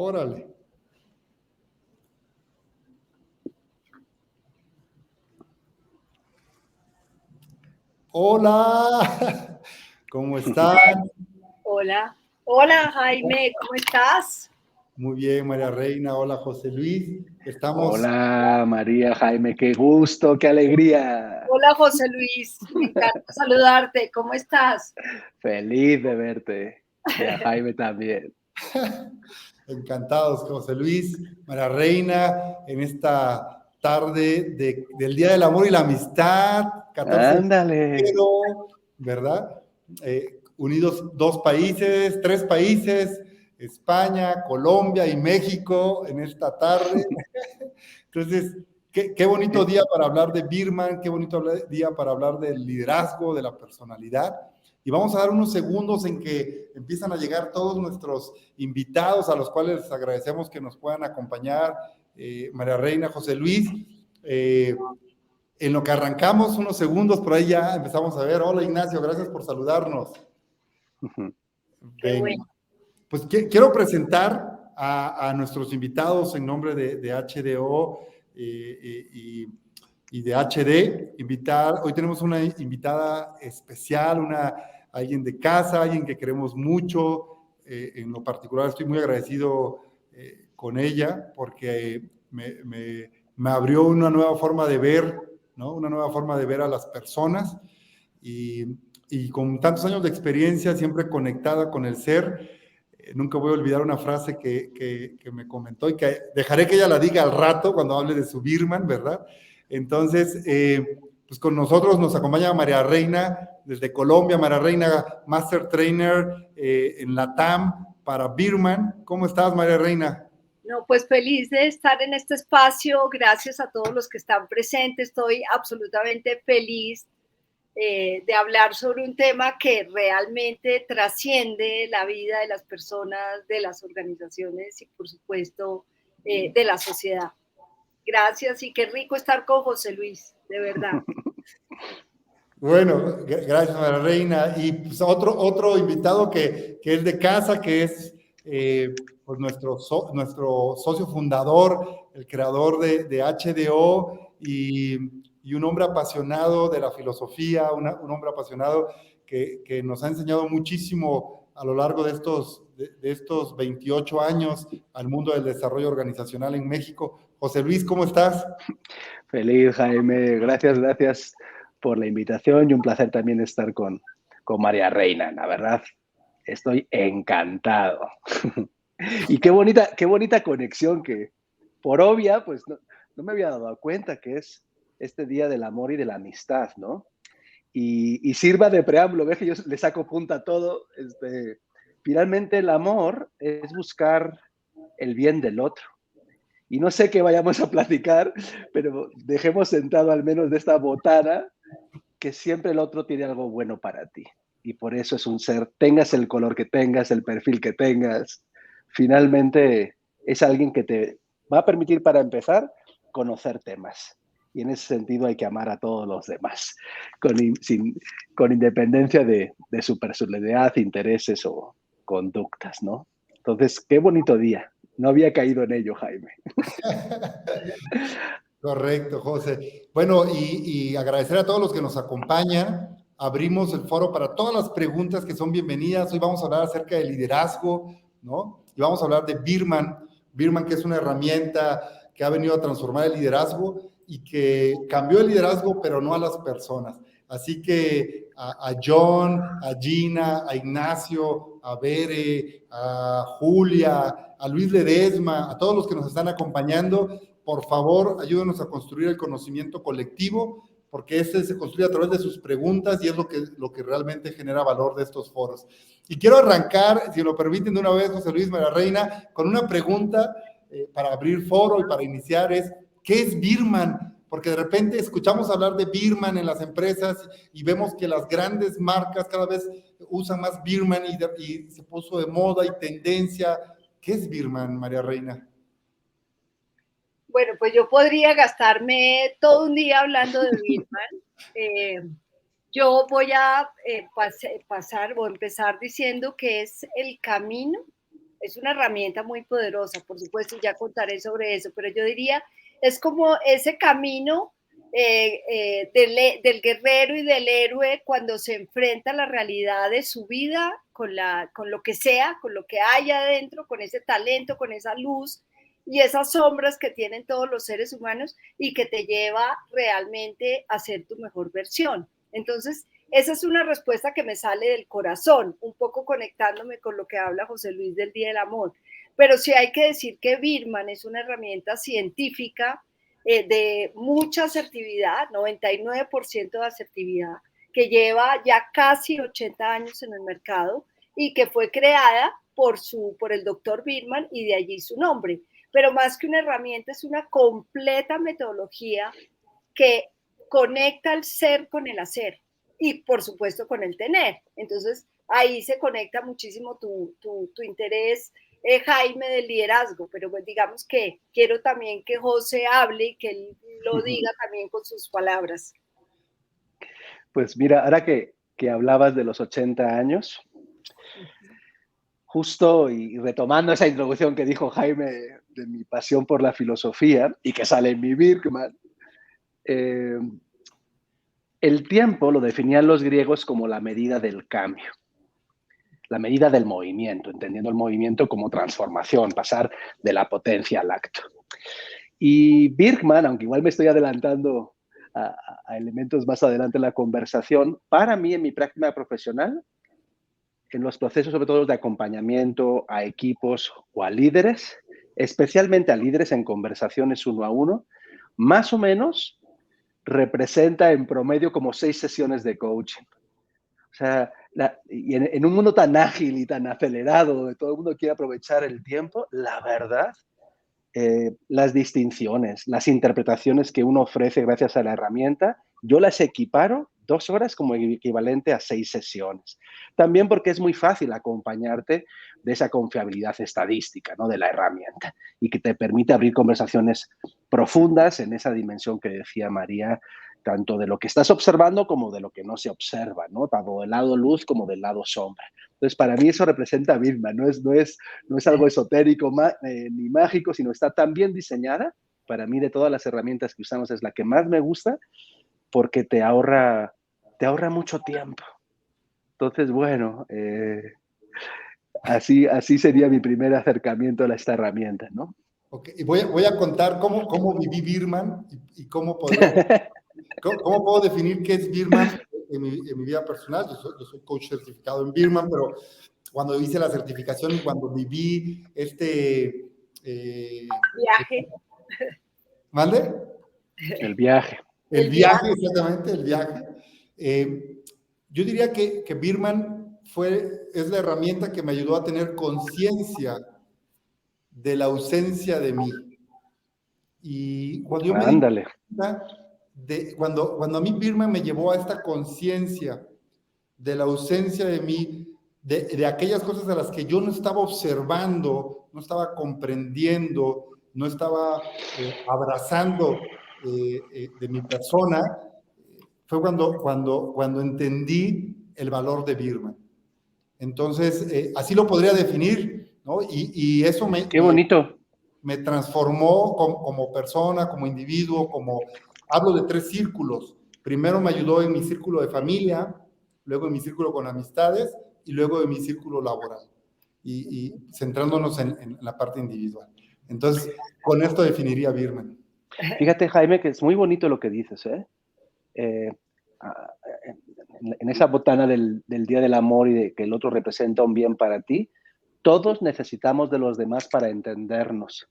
Órale. Hola, ¿cómo están? Hola, hola Jaime, ¿cómo estás? Muy bien, María Reina. Hola, José Luis. Hola, María, Jaime, qué gusto, qué alegría. Hola, José Luis, me encanta saludarte, ¿cómo estás? Feliz de verte, y a Jaime también. Encantados, José Luis, María Reina, en esta tarde del Día del Amor y la Amistad, 14 Ándale. de febrero, ¿verdad? Unidos tres países, España, Colombia y México en esta tarde. Entonces, qué bonito día para hablar de Birman, qué bonito día para hablar del liderazgo, de la personalidad. Y vamos a dar unos segundos en que empiezan a llegar todos nuestros invitados, a los cuales les agradecemos que nos puedan acompañar, María Reina, José Luis. En lo que arrancamos, unos segundos, por ahí ya empezamos a ver. Hola, Ignacio, gracias por saludarnos. Qué bueno. Pues quiero presentar a nuestros invitados en nombre de HDO y de HD. Hoy tenemos una invitada especial, alguien de casa, alguien que queremos mucho. En lo particular estoy muy agradecido con ella porque me abrió una nueva forma de ver, ¿no? Una nueva forma de ver a las personas y con tantos años de experiencia, siempre conectada con el ser. Nunca voy a olvidar una frase que me comentó y que dejaré que ella la diga al rato cuando hable de su Birman, ¿verdad? Entonces, pues con nosotros nos acompaña María Reina desde Colombia. María Reina, Master Trainer en la TAM para Birman. ¿Cómo estás, María Reina? No, pues feliz de estar en este espacio. Gracias a todos los que están presentes. Estoy absolutamente feliz de hablar sobre un tema que realmente trasciende la vida de las personas, de las organizaciones y, por supuesto, de la sociedad. Gracias y qué rico estar con José Luis, de verdad. Bueno, gracias, María Reina. Y pues otro invitado que es de casa, que es pues nuestro socio fundador, el creador de HDO y un hombre apasionado de la filosofía, un hombre apasionado que nos ha enseñado muchísimo a lo largo de estos 28 años al mundo del desarrollo organizacional en México. José Luis, ¿cómo estás? Feliz, Jaime, gracias por la invitación y un placer también estar con María Reina, la verdad, estoy encantado. Y qué bonita conexión que, por obvia, pues no me había dado cuenta que es este Día del Amor y de la Amistad, ¿no? Y sirva de preámbulo, ves que yo le saco punta a todo. Finalmente el amor es buscar el bien del otro. Y no sé qué vayamos a platicar, pero dejemos sentado al menos de esta botana que siempre el otro tiene algo bueno para ti. Y por eso es un ser, tengas el color que tengas, el perfil que tengas, finalmente es alguien que te va a permitir, para empezar, conocer temas. Y en ese sentido hay que amar a todos los demás, con independencia de su personalidad, intereses o conductas, ¿no? Entonces, qué bonito día. No había caído en ello, Jaime. Correcto, José. Bueno, y agradecer a todos los que nos acompañan. Abrimos el foro para todas las preguntas que son bienvenidas. Hoy vamos a hablar acerca del liderazgo, ¿no? Y vamos a hablar de Birman. Birman, que es una herramienta que ha venido a transformar el liderazgo y que cambió el liderazgo, pero no a las personas. Así que a John, a Gina, a Ignacio, a Bere, a Julia, a Luis Ledesma, a todos los que nos están acompañando, por favor, ayúdenos a construir el conocimiento colectivo, porque este se construye a través de sus preguntas y es lo que realmente genera valor de estos foros. Y quiero arrancar, si lo permiten de una vez, José Luis, María Reina, con una pregunta para abrir foro y para iniciar es, ¿qué es Birman? Porque de repente escuchamos hablar de Birman en las empresas y vemos que las grandes marcas cada vez usan más Birman y se puso de moda y tendencia. ¿Qué es Birman, María Reina? Bueno, pues yo podría gastarme todo un día hablando de Birman. Yo voy a pasar o empezar diciendo que es el camino es una herramienta muy poderosa, por supuesto, ya contaré sobre eso, pero yo diría, es como ese camino del guerrero y del héroe cuando se enfrenta a la realidad de su vida con lo que sea, con lo que hay adentro, con ese talento, con esa luz y esas sombras que tienen todos los seres humanos y que te lleva realmente a ser tu mejor versión. Entonces, esa es una respuesta que me sale del corazón, un poco conectándome con lo que habla José Luis del Día del Amor. Pero sí hay que decir que Birman es una herramienta científica de mucha asertividad, 99% de asertividad, que lleva ya casi 80 años en el mercado y que fue creada por el doctor Birman y de allí su nombre. Pero más que una herramienta, es una completa metodología que conecta el ser con el hacer y por supuesto con el tener. Entonces ahí se conecta muchísimo tu interés, Jaime, del liderazgo, pero pues digamos que quiero también que José hable y que él lo diga también con sus palabras. Pues mira, ahora que hablabas de los 80 años, justo y retomando esa introducción que dijo Jaime de mi pasión por la filosofía y que sale en mi Birkman, el tiempo lo definían los griegos como la medida del cambio, la medida del movimiento, entendiendo el movimiento como transformación, pasar de la potencia al acto. Y Birkman, aunque igual me estoy adelantando a elementos más adelante en la conversación, para mí en mi práctica profesional, en los procesos sobre todo de acompañamiento a equipos o a líderes, especialmente a líderes en conversaciones 1 a 1, más o menos representa en promedio como 6 sesiones de coaching. O sea, y en un mundo tan ágil y tan acelerado, donde todo el mundo quiere aprovechar el tiempo, la verdad, las distinciones, las interpretaciones que uno ofrece gracias a la herramienta, yo las equiparo 2 horas como equivalente a 6 sesiones. También porque es muy fácil acompañarte de esa confiabilidad estadística, ¿no?, de la herramienta y que te permite abrir conversaciones profundas en esa dimensión que decía María, tanto de lo que estás observando como de lo que no se observa, ¿no?, tanto del lado luz como del lado sombra. Entonces, para mí eso representa Birkman, no es algo esotérico ni mágico, sino está tan bien diseñada. Para mí, de todas las herramientas que usamos, es la que más me gusta porque te ahorra mucho tiempo. Entonces, bueno, así sería mi primer acercamiento a esta herramienta, ¿no? Okay. Y voy a contar cómo viví Birman y cómo puedo definir qué es Birman en mi vida personal. Yo soy coach certificado en Birman, pero cuando hice la certificación y cuando viví viaje. ¿Mande? El viaje. El viaje, exactamente, el viaje. Yo diría que Birman es la herramienta que me ayudó a tener conciencia de la ausencia de mí. Y cuando yo me di cuenta cuando a mí Birman me llevó a esta conciencia de la ausencia de mí, de aquellas cosas a las que yo no estaba observando, no estaba comprendiendo, no estaba abrazando de mi persona, fue cuando entendí el valor de Birman. Entonces, así lo podría definir, ¿no? Y eso Qué bonito. Me transformó como persona, como individuo, hablo de 3 círculos. Primero me ayudó en mi círculo de familia, luego en mi círculo con amistades y luego en mi círculo laboral. Y centrándonos en la parte individual. Entonces, con esto definiría Birman. Fíjate, Jaime, que es muy bonito lo que dices, en esa botana del Día del Amor y de que el otro representa un bien para ti, todos necesitamos de los demás para entendernos.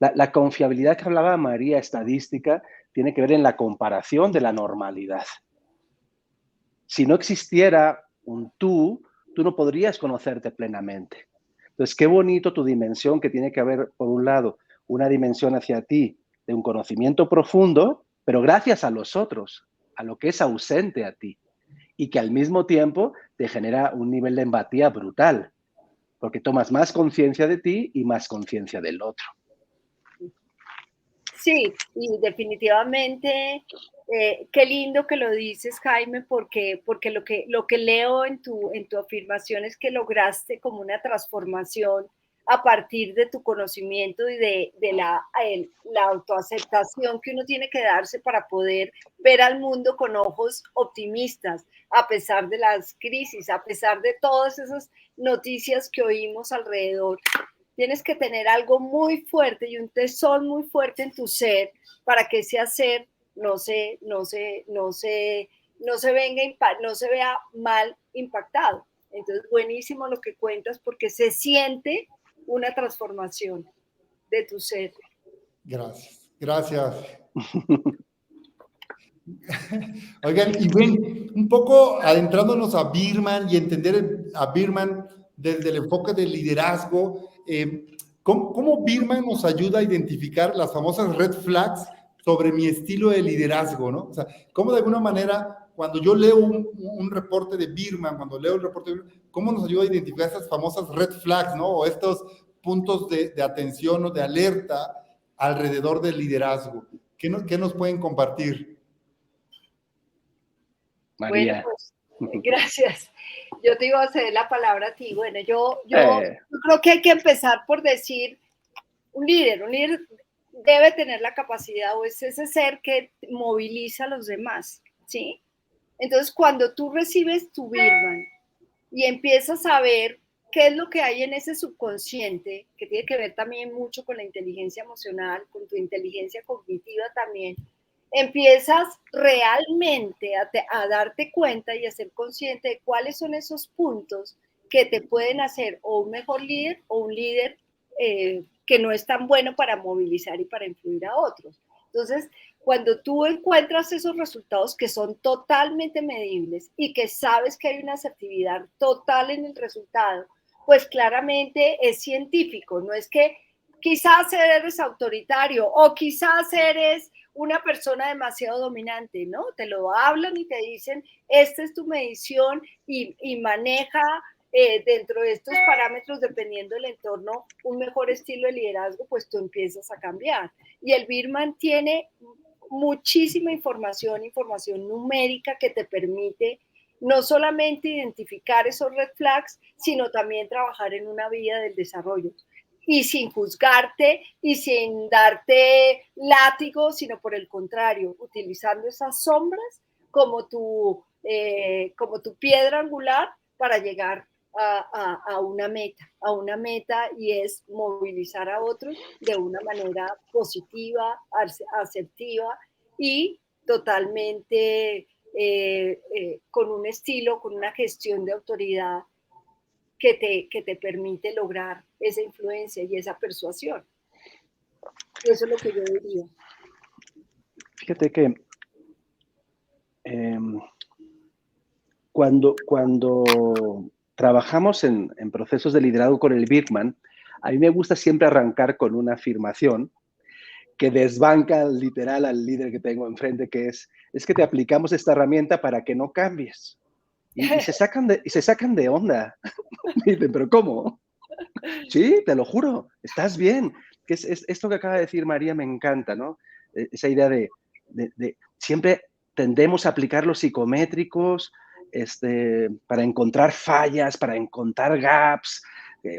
La confiabilidad que hablaba María, estadística, tiene que ver en la comparación de la normalidad. Si no existiera un tú no podrías conocerte plenamente. Entonces, qué bonito tu dimensión, que tiene que haber, por un lado, una dimensión hacia ti de un conocimiento profundo, pero gracias a los otros, a lo que es ausente a ti, y que al mismo tiempo te genera un nivel de empatía brutal, porque tomas más conciencia de ti y más conciencia del otro. Sí, y definitivamente, qué lindo que lo dices, Jaime, porque lo que leo en tu afirmación es que lograste como una transformación a partir de tu conocimiento y de la autoaceptación que uno tiene que darse para poder ver al mundo con ojos optimistas, a pesar de las crisis, a pesar de todas esas noticias que oímos alrededor. Tienes que tener algo muy fuerte y un tesón muy fuerte en tu ser para que ese hacer no se venga, no se vea mal impactado. Entonces, buenísimo lo que cuentas porque se siente una transformación de tu ser. Gracias, gracias. Oigan, y bien, un poco adentrándonos a Birman y entender a Birman desde el enfoque del liderazgo, ¿cómo Birman nos ayuda a identificar las famosas red flags sobre mi estilo de liderazgo, ¿no? O sea, cómo de alguna manera, cuando yo leo un reporte de Birman, cuando leo el reporte de Birman, ¿cómo nos ayuda a identificar esas famosas red flags, ¿no? O estos puntos de atención o de alerta alrededor del liderazgo. ¿Qué nos pueden compartir? María. Bueno, pues, gracias. Yo te iba a ceder la palabra a ti. Bueno, yo creo que hay que empezar por decir, un líder debe tener la capacidad o es ese ser que moviliza a los demás, ¿sí? Entonces, cuando tú recibes tu Birman y empiezas a ver qué es lo que hay en ese subconsciente, que tiene que ver también mucho con la inteligencia emocional, con tu inteligencia cognitiva también, empiezas realmente a darte cuenta y a ser consciente de cuáles son esos puntos que te pueden hacer o un mejor líder o un líder que no es tan bueno para movilizar y para influir a otros. Entonces, cuando tú encuentras esos resultados que son totalmente medibles y que sabes que hay una asertividad total en el resultado, pues claramente es científico, no es que quizás eres autoritario o quizás eres una persona demasiado dominante, ¿no? Te lo hablan y te dicen, esta es tu medición y maneja dentro de estos parámetros, dependiendo del entorno, un mejor estilo de liderazgo, pues tú empiezas a cambiar. Y el Birman tiene muchísima información numérica que te permite no solamente identificar esos red flags, sino también trabajar en una vía del desarrollo. Y sin juzgarte y sin darte látigo, sino por el contrario, utilizando esas sombras como tu piedra angular para llegar a una meta y es movilizar a otros de una manera positiva, asertiva y totalmente con un estilo, con una gestión de autoridad que te permite lograr esa influencia y esa persuasión. Eso es lo que yo diría. Fíjate que cuando trabajamos en procesos de liderazgo con el Birman, a mí me gusta siempre arrancar con una afirmación que desbanca literal al líder que tengo enfrente, que es que te aplicamos esta herramienta para que no cambies. Y se sacan de onda. Me dicen, ¿pero cómo? Sí, te lo juro, estás bien. Que es esto que acaba de decir María me encanta, ¿no? Esa idea de siempre tendemos a aplicar los psicométricos para encontrar fallas, para encontrar gaps,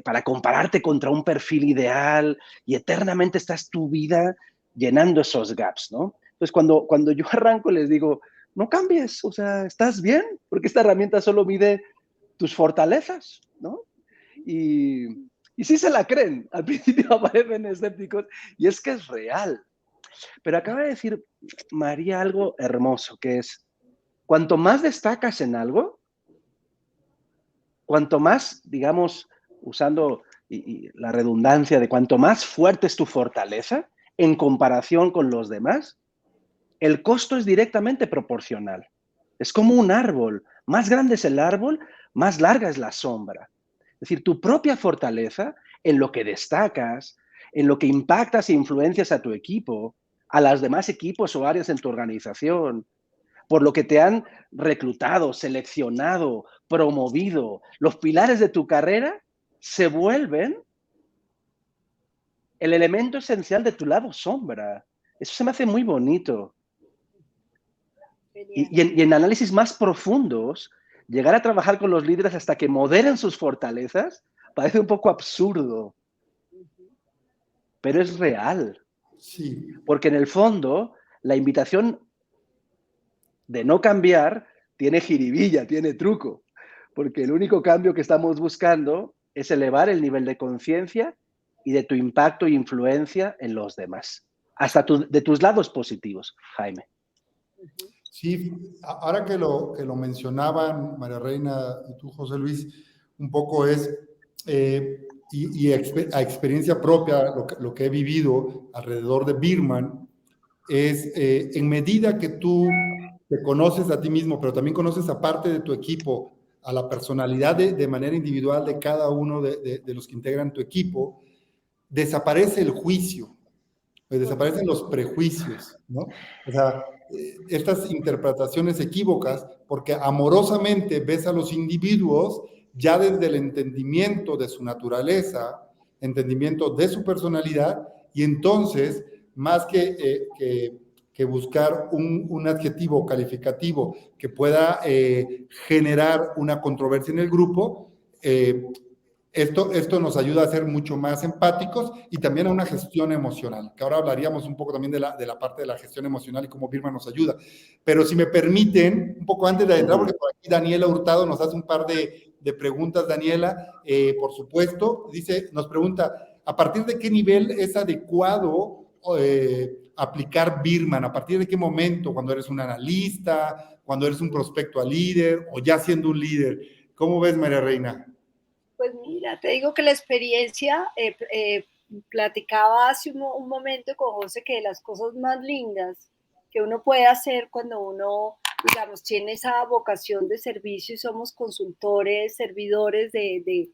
para compararte contra un perfil ideal y eternamente estás tu vida llenando esos gaps, ¿no? Entonces, cuando yo arranco les digo, no cambies, o sea, estás bien, porque esta herramienta solo mide tus fortalezas, ¿no? Y sí se la creen, al principio aparecen escépticos y es que es real. Pero acaba de decir María algo hermoso, que es, cuanto más destacas en algo, cuanto más, digamos, usando la redundancia de cuanto más fuerte es tu fortaleza en comparación con los demás, el costo es directamente proporcional. Es como un árbol. Más grande es el árbol, más larga es la sombra. Es decir, tu propia fortaleza en lo que destacas, en lo que impactas e influencias a tu equipo, a los demás equipos o áreas en tu organización, por lo que te han reclutado, seleccionado, promovido, los pilares de tu carrera se vuelven el elemento esencial de tu lado sombra. Eso se me hace muy bonito. Genial. Y en análisis más profundos, llegar a trabajar con los líderes hasta que moderen sus fortalezas parece un poco absurdo, pero es real. Sí, Porque en el fondo, la invitación de no cambiar tiene jiribilla, tiene truco. Porque el único cambio que estamos buscando es elevar el nivel de conciencia y de tu impacto e influencia en los demás. Hasta de tus lados positivos, Jaime. sí, ahora que lo mencionaban María Reina y tú, José Luis, un poco es, a experiencia propia, lo que he vivido alrededor de Birman, es en medida que tú te conoces a ti mismo, pero también conoces a parte de tu equipo, a la personalidad de manera individual de cada uno de los que integran tu equipo, desaparece el juicio, pues desaparecen los prejuicios, ¿no? O sea, estas interpretaciones equívocas, porque amorosamente ves a los individuos ya desde el entendimiento de su naturaleza, entendimiento de su personalidad, y entonces, más que buscar un adjetivo calificativo que pueda generar una controversia en el grupo, esto nos ayuda a ser mucho más empáticos y también a una gestión emocional, que ahora hablaríamos un poco también de la parte de la gestión emocional y cómo Birman nos ayuda. Pero si me permiten, un poco antes de entrar, porque por aquí Daniela Hurtado nos hace un par de preguntas. Daniela, por supuesto, nos pregunta, ¿a partir de qué nivel es adecuado aplicar Birman? ¿A partir de qué momento? ¿Cuando eres un analista? ¿Cuando eres un prospecto a líder? ¿O ya siendo un líder? ¿Cómo ves, María Reina? Pues mira, te digo que la experiencia, platicaba hace un momento con José que de las cosas más lindas que uno puede hacer cuando uno, digamos, tiene esa vocación de servicio y somos consultores, servidores de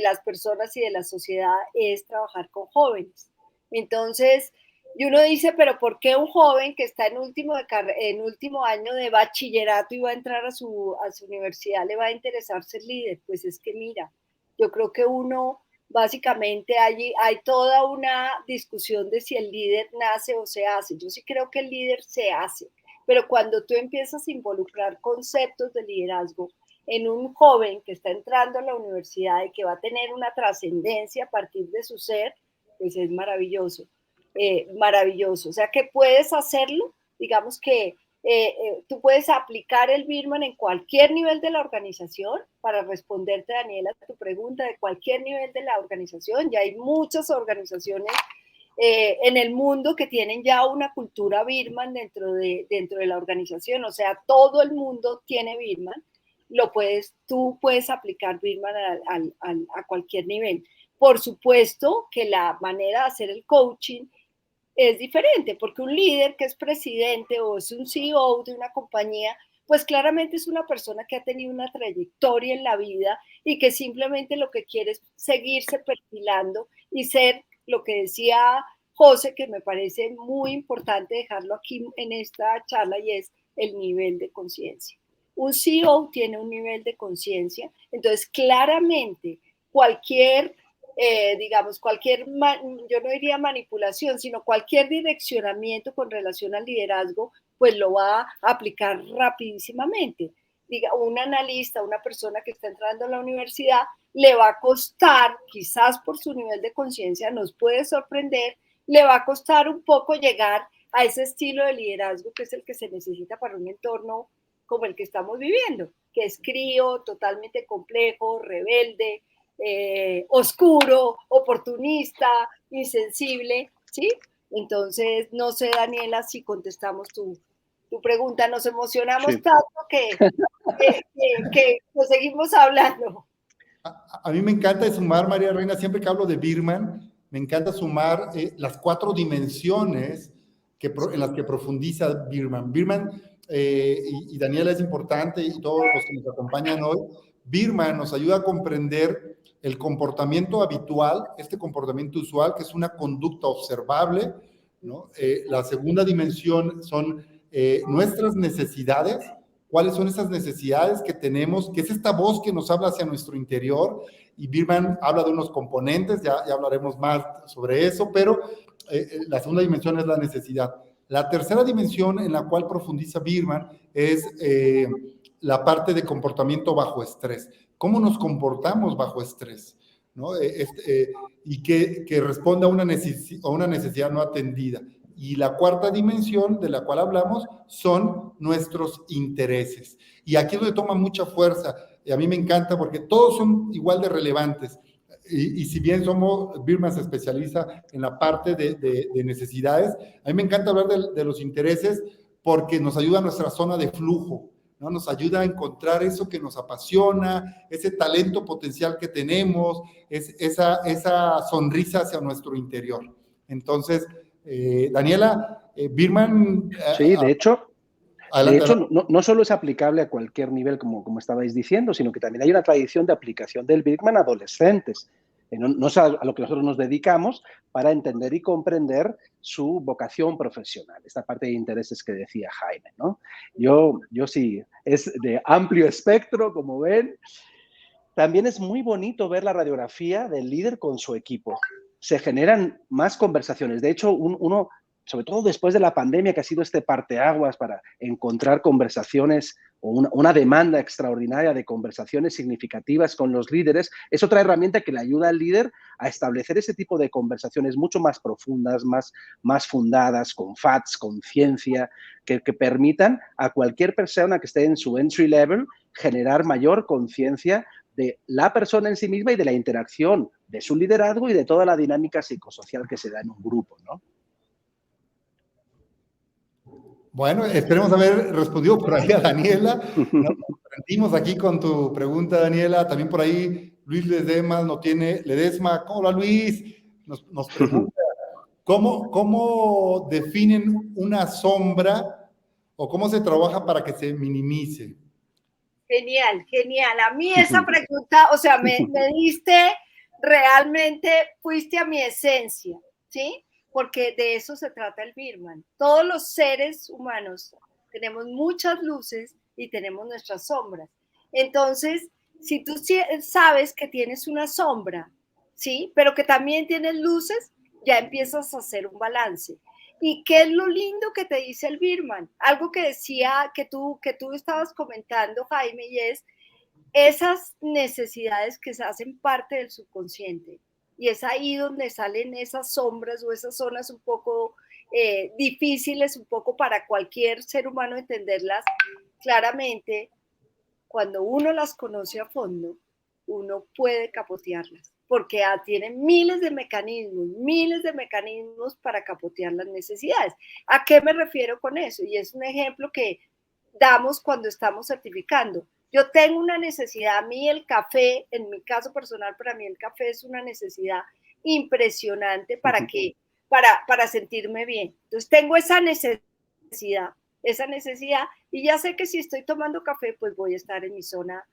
las personas y de la sociedad, es trabajar con jóvenes. Entonces, y uno dice, pero ¿por qué un joven que está en último año de bachillerato y va a entrar a su universidad le va a interesar ser líder? Pues es que mira, yo creo que uno, básicamente, hay toda una discusión de si el líder nace o se hace. Yo sí creo que el líder se hace, pero cuando tú empiezas a involucrar conceptos de liderazgo en un joven que está entrando a la universidad y que va a tener una trascendencia a partir de su ser, pues es maravilloso, maravilloso. O sea que puedes hacerlo, digamos que tú puedes aplicar el Birman en cualquier nivel de la organización, para responderte, Daniela, a tu pregunta, de cualquier nivel de la organización. Ya hay muchas organizaciones en el mundo que tienen ya una cultura Birman dentro de la organización, o sea, todo el mundo tiene Birman, tú puedes aplicar Birman a cualquier nivel. Por supuesto que la manera de hacer el coaching es diferente, porque un líder que es presidente o es un CEO de una compañía, pues claramente es una persona que ha tenido una trayectoria en la vida y que simplemente lo que quiere es seguirse perfilando y ser lo que decía José, que me parece muy importante dejarlo aquí en esta charla, y es el nivel de conciencia. Un CEO tiene un nivel de conciencia, entonces claramente cualquier digamos, yo no diría manipulación, sino cualquier direccionamiento con relación al liderazgo, pues lo va a aplicar rapidísimamente. Un analista, una persona que está entrando a la universidad, le va a costar, quizás por su nivel de conciencia, nos puede sorprender, le va a costar un poco llegar a ese estilo de liderazgo que es el que se necesita para un entorno como el que estamos viviendo, que es crío, totalmente complejo, rebelde, oscuro, oportunista, insensible, ¿sí? Entonces, no sé, Daniela, si contestamos tu pregunta. Nos emocionamos tanto que nos seguimos hablando. A mí me encanta sumar, María Reina, siempre que hablo de Birman, me encanta sumar las 4 dimensiones en las que profundiza Birman. Birman, y Daniela es importante, y todos los que nos acompañan hoy, Birman nos ayuda a comprender el comportamiento habitual, este comportamiento usual, que es una conducta observable, ¿no? La segunda dimensión son nuestras necesidades. ¿Cuáles son esas necesidades que tenemos? ¿Qué es esta voz que nos habla hacia nuestro interior? Y Birman habla de unos componentes, ya hablaremos más sobre eso, pero la segunda dimensión es la necesidad. La tercera dimensión en la cual profundiza Bierman es la parte de comportamiento bajo estrés. ¿Cómo nos comportamos bajo estrés? ¿No? Y que responde a una necesidad no atendida. Y la cuarta dimensión de la cual hablamos son nuestros intereses. Y aquí es donde toma mucha fuerza. Y a mí me encanta porque todos son igual de relevantes. Y si bien Bierman se especializa en la parte de necesidades, a mí me encanta hablar de los intereses porque nos ayuda a nuestra zona de flujo, ¿no? Nos ayuda a encontrar eso que nos apasiona, ese talento potencial que tenemos, esa sonrisa hacia nuestro interior. Entonces, Daniela, Bierman... Sí, de hecho, adelante. no solo es aplicable a cualquier nivel, como estabais diciendo, sino que también hay una tradición de aplicación del Bierman a adolescentes. No es a lo que nosotros nos dedicamos, para entender y comprender su vocación profesional, esta parte de intereses que decía Jaime, ¿no? Yo sí, es de amplio espectro, como ven. También es muy bonito ver la radiografía del líder con su equipo. Se generan más conversaciones. De hecho, uno, sobre todo después de la pandemia, que ha sido este parteaguas para encontrar conversaciones o una demanda extraordinaria de conversaciones significativas con los líderes, es otra herramienta que le ayuda al líder a establecer ese tipo de conversaciones mucho más profundas, más fundadas, con facts, con ciencia, que permitan a cualquier persona que esté en su entry level generar mayor conciencia de la persona en sí misma y de la interacción de su liderazgo y de toda la dinámica psicosocial que se da en un grupo, ¿no? Bueno, esperemos haber respondido por ahí a Daniela. Nos aprendimos aquí con tu pregunta, Daniela. También por ahí Luis Ledesma. ¿Cómo va, Luis? Nos pregunta, ¿cómo definen una sombra o cómo se trabaja para que se minimice? Genial, genial. A mí esa pregunta, o sea, me diste, realmente fuiste a mi esencia, ¿sí? Porque de eso se trata el Bierman. Todos los seres humanos tenemos muchas luces y tenemos nuestras sombras. Entonces, si tú sabes que tienes una sombra, ¿sí? Pero que también tienes luces, ya empiezas a hacer un balance. ¿Y qué es lo lindo que te dice el Bierman? Algo que decía, que tú estabas comentando, Jaime, y es esas necesidades que se hacen parte del subconsciente. Y es ahí donde salen esas sombras o esas zonas un poco difíciles, un poco para cualquier ser humano entenderlas claramente. Cuando uno las conoce a fondo, uno puede capotearlas, porque tienen miles de mecanismos para capotear las necesidades. ¿A qué me refiero con eso? Y es un ejemplo que damos cuando estamos certificando. Yo tengo una necesidad, a mí el café, en mi caso personal, para mí el café es una necesidad impresionante para sentirme bien. Entonces tengo esa necesidad, y ya sé que si estoy tomando café, pues voy a estar en mi zona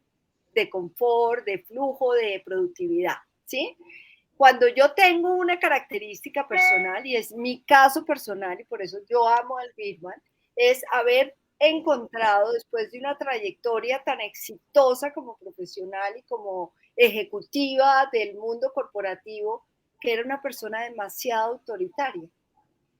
de confort, de flujo, de productividad, ¿sí? Cuando yo tengo una característica personal, y es mi caso personal, y por eso yo amo al Bierman, es haber encontrado, después de una trayectoria tan exitosa como profesional y como ejecutiva del mundo corporativo, que era una persona demasiado autoritaria.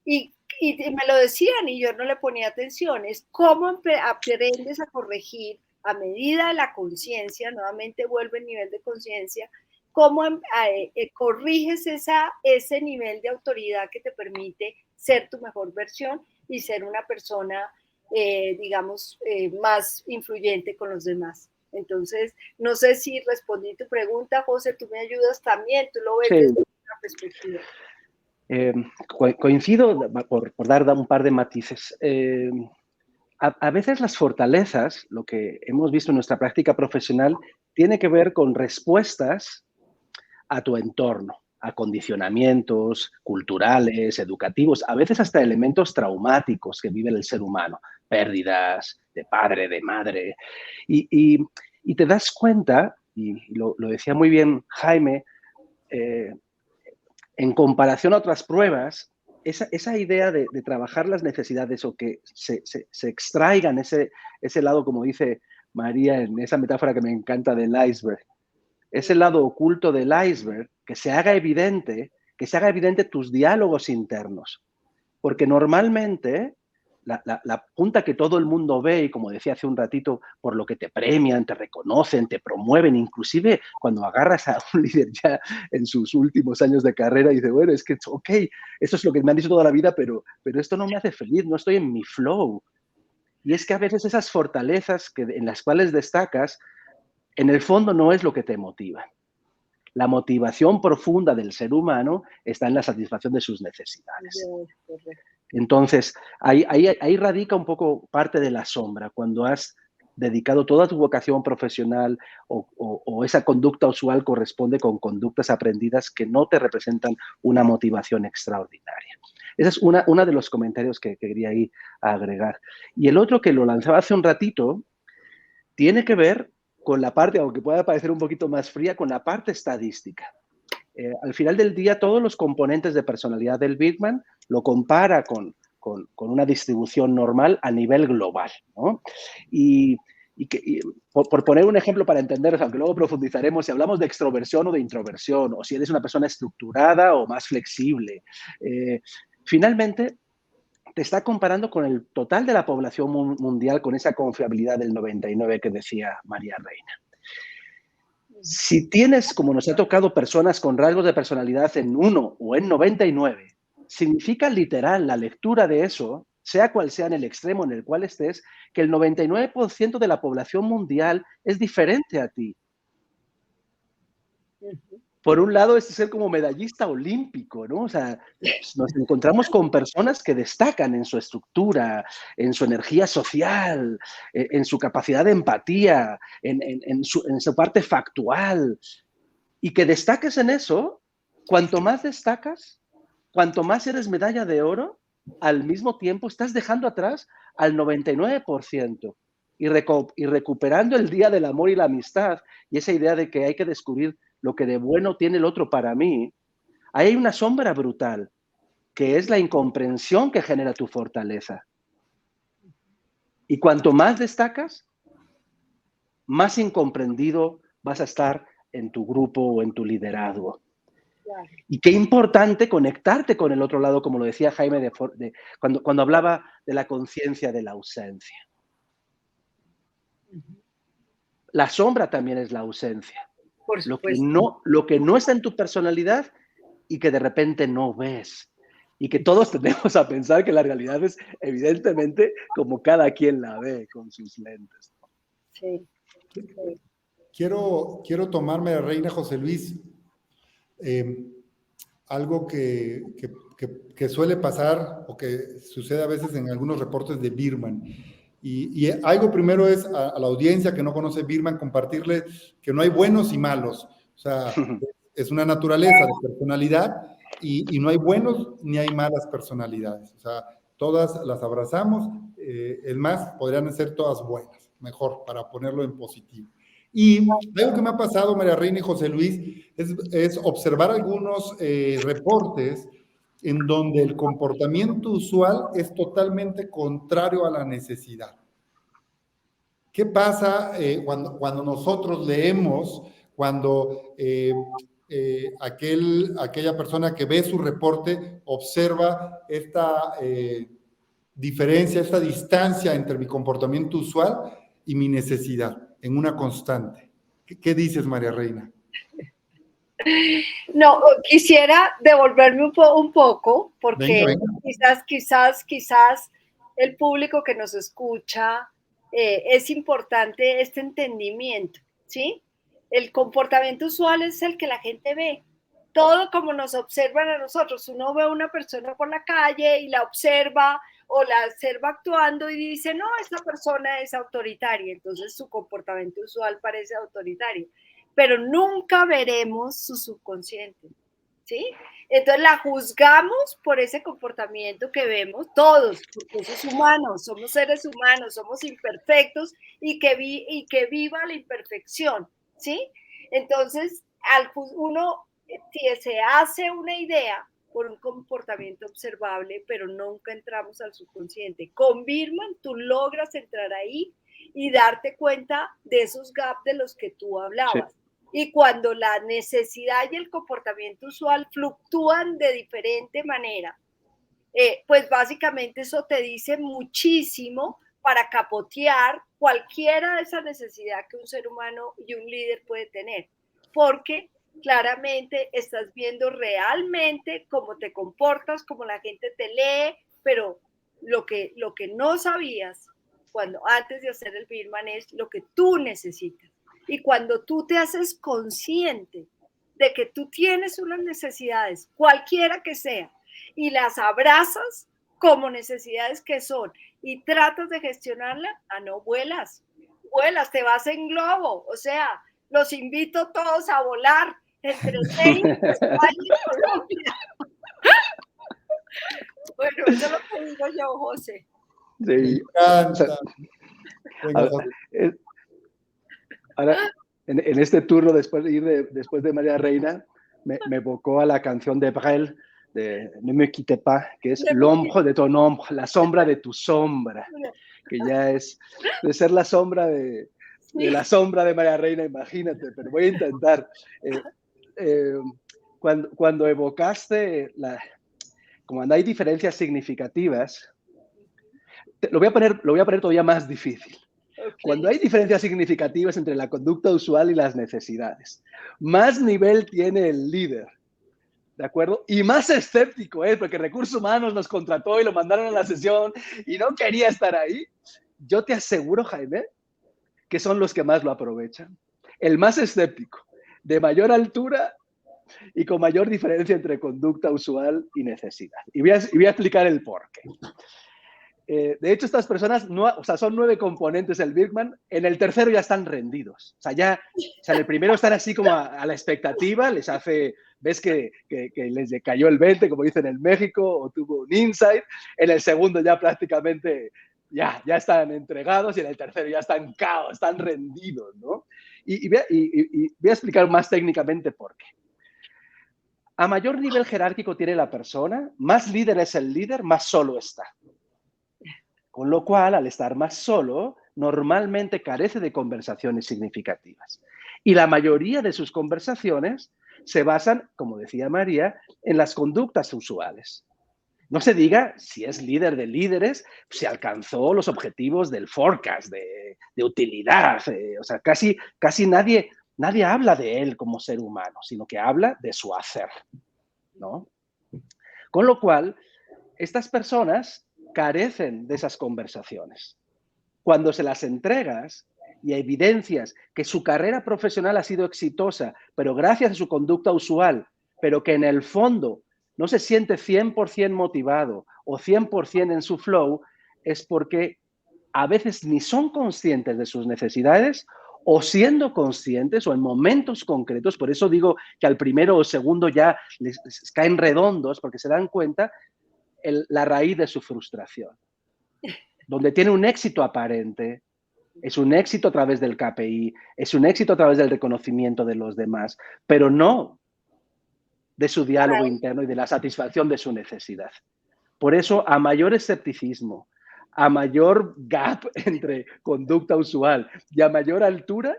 Y me lo decían y yo no le ponía atención. Es cómo aprendes a corregir a medida de la conciencia, nuevamente vuelve el nivel de conciencia, cómo corriges ese nivel de autoridad que te permite ser tu mejor versión y ser una persona, digamos, más influyente con los demás. Entonces, no sé si respondí tu pregunta, José, tú me ayudas también, tú lo ves sí. desde otra perspectiva. Coincido, por dar un par de matices. A veces las fortalezas, lo que hemos visto en nuestra práctica profesional, tiene que ver con respuestas a tu entorno, a condicionamientos culturales, educativos, a veces hasta elementos traumáticos que vive el ser humano, pérdidas de padre, de madre. Y te das cuenta, y lo decía muy bien Jaime, en comparación a otras pruebas, esa idea de trabajar las necesidades o que se extraigan ese lado, como dice María en esa metáfora que me encanta del iceberg, ese lado oculto del iceberg, que se haga evidente, que se haga evidente tus diálogos internos. Porque normalmente la punta que todo el mundo ve, y como decía hace un ratito, por lo que te premian, te reconocen, te promueven, inclusive cuando agarras a un líder ya en sus últimos años de carrera y dices, bueno, es que, ok, esto es lo que me han dicho toda la vida, pero esto no me hace feliz, no estoy en mi flow. Y es que a veces esas fortalezas en las cuales destacas, en el fondo no es lo que te motiva. La motivación profunda del ser humano está en la satisfacción de sus necesidades. Entonces, ahí radica un poco parte de la sombra, cuando has dedicado toda tu vocación profesional o esa conducta usual corresponde con conductas aprendidas que no te representan una motivación extraordinaria. Ese es uno de los comentarios que quería ahí agregar. Y el otro, que lo lanzaba hace un ratito, tiene que ver con la parte, aunque pueda parecer un poquito más fría, con la parte estadística. Al final del día, todos los componentes de personalidad del Birkman lo compara con una distribución normal a nivel global, ¿no? Y por poner un ejemplo para entenderos, aunque luego profundizaremos, si hablamos de extroversión o de introversión, o si eres una persona estructurada o más flexible, finalmente te está comparando con el total de la población mundial, con esa confiabilidad del 99 que decía María Reina. Si tienes, como nos ha tocado, personas con rasgos de personalidad en 1 o en 99, significa literal la lectura de eso, sea cual sea en el extremo en el cual estés, que el 99% de la población mundial es diferente a ti. Por un lado, es ser como medallista olímpico, ¿no? O sea, nos encontramos con personas que destacan en su estructura, en su energía social, en su capacidad de empatía, en su parte factual. Y que destaques en eso, cuanto más destacas, cuanto más eres medalla de oro, al mismo tiempo estás dejando atrás al 99% y recuperando el día del amor y la amistad y esa idea de que hay que descubrir lo que de bueno tiene el otro para mí. Ahí hay una sombra brutal, que es la incomprensión que genera tu fortaleza. Y cuanto más destacas, más incomprendido vas a estar en tu grupo o en tu liderazgo. Claro. Y qué importante conectarte con el otro lado, como lo decía Jaime cuando hablaba de la conciencia de la ausencia. La sombra también es la ausencia. Lo que no está en tu personalidad y que de repente no ves. Y que todos tendemos a pensar que la realidad es evidentemente como cada quien la ve con sus lentes. Sí. Quiero tomarme a Reina José Luis. Algo que suele pasar o que sucede a veces en algunos reportes de Birman. Y algo primero es a la audiencia que no conoce Birman, compartirle que no hay buenos y malos. O sea, es una naturaleza de personalidad y no hay buenos ni hay malas personalidades. O sea, todas las abrazamos. Es más, podrían ser todas buenas, mejor, para ponerlo en positivo. Y algo que me ha pasado, María Reina y José Luis, es observar algunos reportes en donde el comportamiento usual es totalmente contrario a la necesidad. ¿Qué pasa cuando nosotros leemos, cuando aquella persona que ve su reporte observa esta diferencia, esta distancia entre mi comportamiento usual y mi necesidad en una constante? ¿Qué dices, María Reina? No, quisiera devolverme un poco, porque venga. Quizás el público que nos escucha es importante este entendimiento, ¿sí? El comportamiento usual es el que la gente ve. Todo como nos observan a nosotros. Uno ve a una persona por la calle y la observa o la observa actuando y dice, no, esta persona es autoritaria. Entonces su comportamiento usual parece autoritario. Pero nunca veremos su subconsciente, ¿sí? Entonces la juzgamos por ese comportamiento que vemos todos, porque somos seres humanos, somos imperfectos y que viva la imperfección, ¿sí? Entonces, uno se hace una idea por un comportamiento observable, pero nunca entramos al subconsciente. Con Birman tú logras entrar ahí y darte cuenta de esos gaps de los que tú hablabas. Sí. Y cuando la necesidad y el comportamiento usual fluctúan de diferente manera, pues básicamente eso te dice muchísimo para capotear cualquiera de esa necesidad que un ser humano y un líder puede tener, porque claramente estás viendo realmente cómo te comportas, cómo la gente te lee, pero lo que no sabías cuando antes de hacer el Birman es lo que tú necesitas. Y cuando tú te haces consciente de que tú tienes unas necesidades, cualquiera que sea, y las abrazas como necesidades que son y tratas de gestionarla, no vuelas, te vas en globo. O sea, los invito todos a volar entre México, España y Colombia. Bueno, eso es lo que digo yo, José. Sí. Me encanta. Venga, ahora, en este turno, después de María Reina, me evocó a la canción de Brel, de Ne me quitte pas, que es l'ombre de ton ombre, la sombra de tu sombra, que ya es de ser la sombra de la sombra de María Reina, imagínate, pero voy a intentar. Cuando evocaste, cuando hay diferencias significativas, lo voy a poner todavía más difícil. Okay. Cuando hay diferencias significativas entre la conducta usual y las necesidades, más nivel tiene el líder, ¿de acuerdo? Y más escéptico es, porque Recursos Humanos nos contrató y lo mandaron a la sesión y no quería estar ahí. Yo te aseguro, Jaime, que son los que más lo aprovechan. El más escéptico, de mayor altura y con mayor diferencia entre conducta usual y necesidad. Y voy a explicar el porqué. De hecho, estas personas, son 9 componentes del Birman, en el tercero ya están rendidos. En el primero están así como a la expectativa, ves que les cayó el 20, como dicen en México, o tuvo un insight. En el segundo ya prácticamente ya están entregados, y en el tercero ya están caos, están rendidos, ¿no? Y voy a explicar más técnicamente por qué. A mayor nivel jerárquico tiene la persona, más líder es el líder, más solo está. Con lo cual, al estar más solo, normalmente carece de conversaciones significativas. Y la mayoría de sus conversaciones se basan, como decía María, en las conductas usuales. No se diga si es líder de líderes, si alcanzó los objetivos del forecast, de utilidad. O sea, casi nadie habla de él como ser humano, sino que habla de su hacer, ¿no? Con lo cual, estas personas carecen de esas conversaciones. Cuando se las entregas y evidencias que su carrera profesional ha sido exitosa, pero gracias a su conducta usual, pero que en el fondo no se siente 100% motivado o 100% en su flow, es porque a veces ni son conscientes de sus necesidades, o siendo conscientes o en momentos concretos, por eso digo que al primero o segundo ya les caen redondos, porque se dan cuenta la raíz de su frustración. Donde tiene un éxito aparente, es un éxito a través del KPI, es un éxito a través del reconocimiento de los demás, pero no de su diálogo interno y de la satisfacción de su necesidad. Por eso, a mayor escepticismo, a mayor gap entre conducta usual y a mayor altura,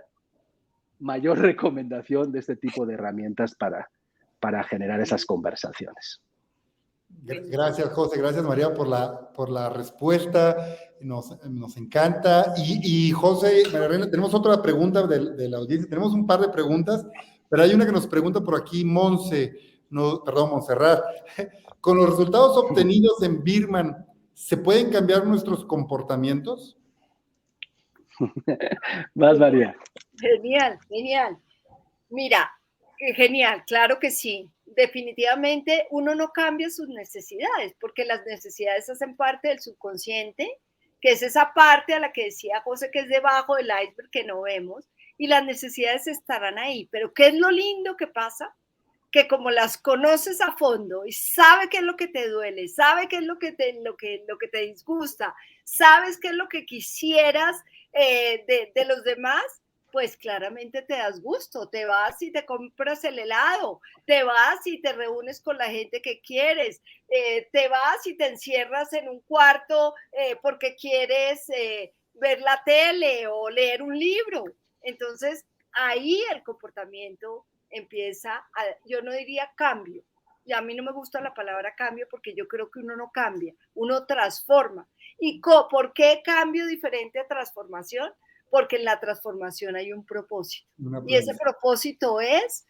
mayor recomendación de este tipo de herramientas para generar esas conversaciones. Gracias, José. Gracias, María, por la respuesta. Nos encanta. Y José, María Reina, tenemos otra pregunta de la audiencia. Tenemos un par de preguntas, pero hay una que nos pregunta por aquí, Montserrat. Con los resultados obtenidos en Birman, ¿se pueden cambiar nuestros comportamientos? Más, María. Genial. Mira, genial, claro que sí. Definitivamente uno no cambia sus necesidades, porque las necesidades hacen parte del subconsciente, que es esa parte a la que decía José que es debajo del iceberg que no vemos, y las necesidades estarán ahí. Pero ¿qué es lo lindo que pasa? Que como las conoces a fondo y sabe qué es lo que te duele, sabe qué es lo que te disgusta, sabes qué es lo que quisieras de los demás, pues claramente te das gusto, te vas y te compras el helado, te vas y te reúnes con la gente que quieres, te vas y te encierras en un cuarto porque quieres ver la tele o leer un libro. Entonces, ahí el comportamiento empieza a, yo no diría cambio, y a mí no me gusta la palabra cambio porque yo creo que uno no cambia, uno transforma. ¿Y por qué cambio diferente a transformación? Porque en la transformación hay un propósito. Y ese propósito es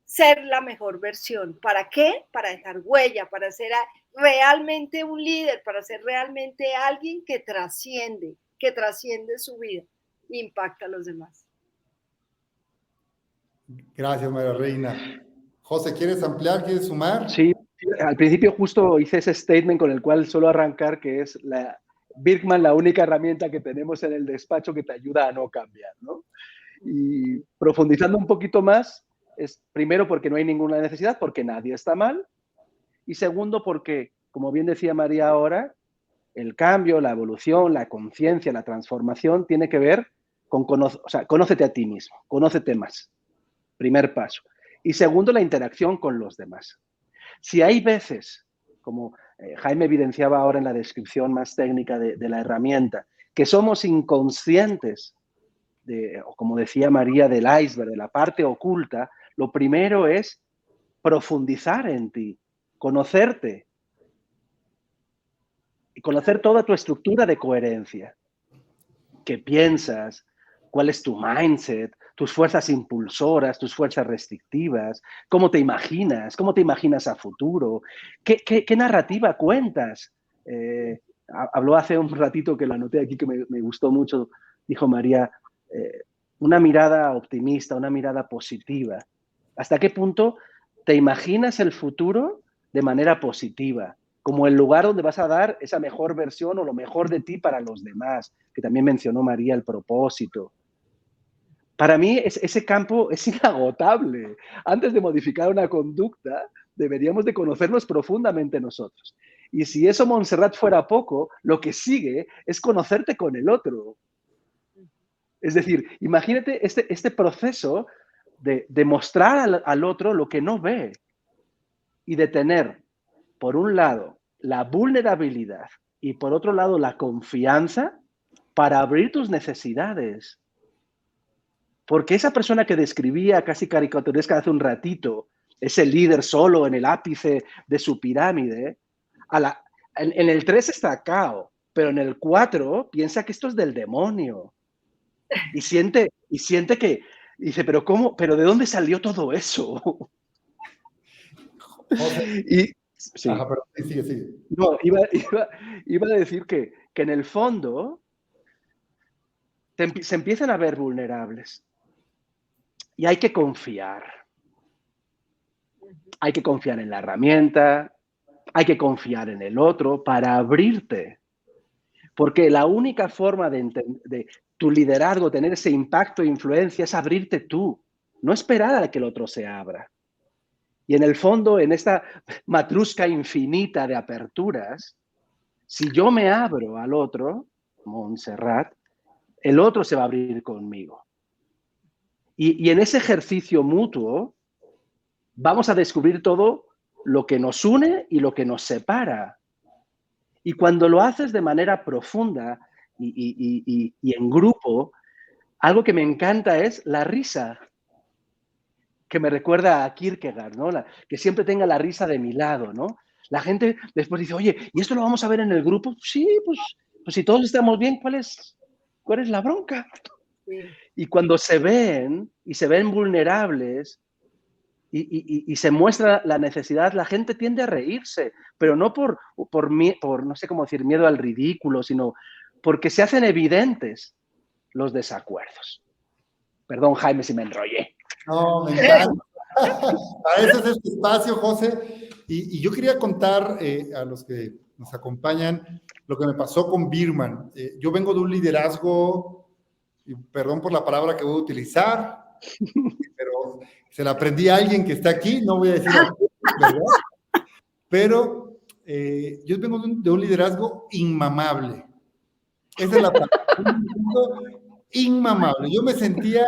ser la mejor versión. ¿Para qué? Para dejar huella, para ser realmente un líder, para ser realmente alguien que trasciende su vida e impacta a los demás. Gracias, María Reina. José, ¿quieres ampliar? ¿Quieres sumar? Sí, al principio justo hice ese statement con el cual suelo arrancar, que es Birkman, la única herramienta que tenemos en el despacho que te ayuda a no cambiar, ¿no? Y profundizando un poquito más, es primero porque no hay ninguna necesidad, porque nadie está mal, y segundo porque, como bien decía María ahora, el cambio, la evolución, la conciencia, la transformación tiene que ver con conócete a ti mismo, conócete más, primer paso. Y segundo, la interacción con los demás. Si hay veces, como Jaime evidenciaba ahora en la descripción más técnica de la herramienta, que somos inconscientes, o como decía María, del iceberg, de la parte oculta, lo primero es profundizar en ti, conocerte y conocer toda tu estructura de coherencia. ¿Qué piensas? ¿Cuál es tu mindset? Tus fuerzas impulsoras, tus fuerzas restrictivas, cómo te imaginas a futuro, qué narrativa cuentas. Habló hace un ratito que lo anoté aquí que me gustó mucho, dijo María, una mirada optimista, una mirada positiva. ¿Hasta qué punto te imaginas el futuro de manera positiva? Como el lugar donde vas a dar esa mejor versión o lo mejor de ti para los demás, que también mencionó María, el propósito. Para mí ese campo es inagotable. Antes de modificar una conducta, deberíamos de conocernos profundamente nosotros. Y si eso, Montserrat, fuera poco, lo que sigue es conocerte con el otro. Es decir, imagínate este proceso de mostrar al otro lo que no ve y de tener, por un lado, la vulnerabilidad y por otro lado, la confianza para abrir tus necesidades. Porque esa persona que describía casi caricaturesca hace un ratito, ese líder solo en el ápice de su pirámide, en el 3 está cao, pero en el 4 piensa que esto es del demonio. Y siente que, dice, pero ¿cómo? ¿Pero de dónde salió todo eso? José. Y, sí. Ajá, pero sigue. No, iba a decir que en el fondo se empiezan a ver vulnerables. Y hay que confiar. Hay que confiar en la herramienta, hay que confiar en el otro para abrirte. Porque la única forma de tu liderazgo, tener ese impacto e influencia, es abrirte tú, no esperar a que el otro se abra. Y en el fondo, en esta matrusca infinita de aperturas, si yo me abro al otro, Montserrat, el otro se va a abrir conmigo. Y en ese ejercicio mutuo, vamos a descubrir todo lo que nos une y lo que nos separa. Y cuando lo haces de manera profunda y en grupo, algo que me encanta es la risa, que me recuerda a Kierkegaard, ¿no? Que siempre tenga la risa de mi lado, ¿no? La gente después dice, oye, ¿y esto lo vamos a ver en el grupo? Sí, pues si todos estamos bien, ¿cuál es la bronca? Sí. Y cuando se ven vulnerables y se muestra la necesidad, la gente tiende a reírse, pero no por no sé cómo decir, miedo al ridículo, sino porque se hacen evidentes los desacuerdos. Perdón, Jaime, si me enrollé. No, me encanta. Para eso es este espacio, José. Y yo quería contar a los que nos acompañan lo que me pasó con Birkman. Yo vengo de un liderazgo, y perdón por la palabra que voy a utilizar, pero se la aprendí a alguien que está aquí, no voy a decir a quién, ¿verdad? Pero yo vengo de un liderazgo inmamable. Esa es la palabra. Inmamable. Yo me sentía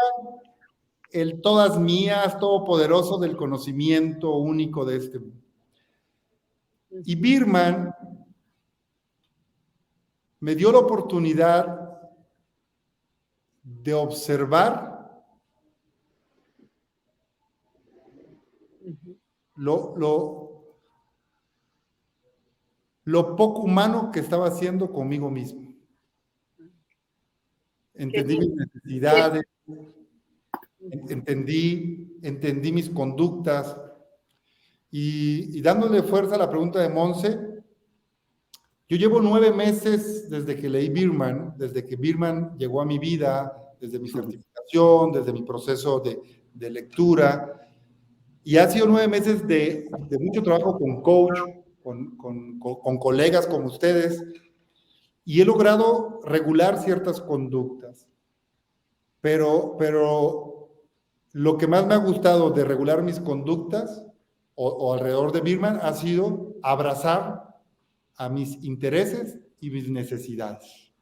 el todas mías, todopoderoso del conocimiento único de este mundo. Y Birkman me dio la oportunidad de observar lo poco humano que estaba haciendo conmigo mismo. Entendí mis necesidades, entendí mis conductas, y dándole fuerza a la pregunta de Monse, yo llevo 9 meses desde que leí Birman, desde que Birman llegó a mi vida, desde mi certificación, desde mi proceso de lectura, y ha sido 9 meses de mucho trabajo con coach, con colegas como ustedes, y he logrado regular ciertas conductas. Pero lo que más me ha gustado de regular mis conductas o alrededor de Birman ha sido abrazar a mis intereses y mis necesidades.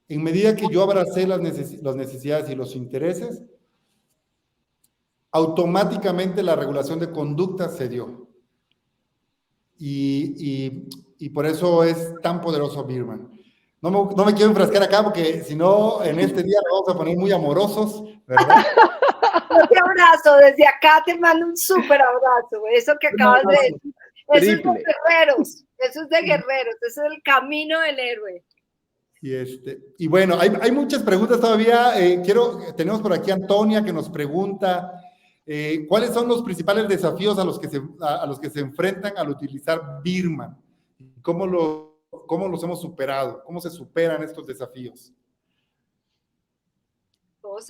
En medida que yo abracé las necesidades y los intereses, automáticamente la regulación de conductas se dio. Y por eso es tan poderoso Birman. No me quiero enfrascar acá porque si no, en este día nos vamos a poner muy amorosos, ¿verdad? Yo te abrazo, desde acá te mando un súper abrazo. Eso que acabas de decir, eso es de guerreros, eso es de guerreros, eso es el camino del héroe. Y bueno, hay muchas preguntas todavía. Tenemos por aquí a Antonia que nos pregunta, ¿cuáles son los principales desafíos a los que se enfrentan al utilizar Birman? ¿Cómo los hemos superado? ¿Cómo se superan estos desafíos?